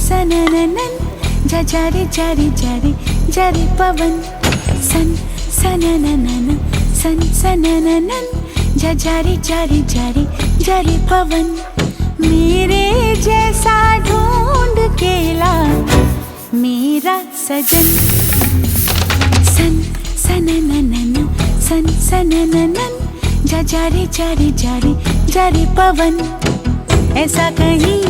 सनननन जा जा रे पवन सन सनननन सन सनननन जा जा रे पवन। मेरे जैसा ढूंढ के ला मेरा सजन सन सनननन सन सनननन जा जा रे पवन। ऐसा कहीं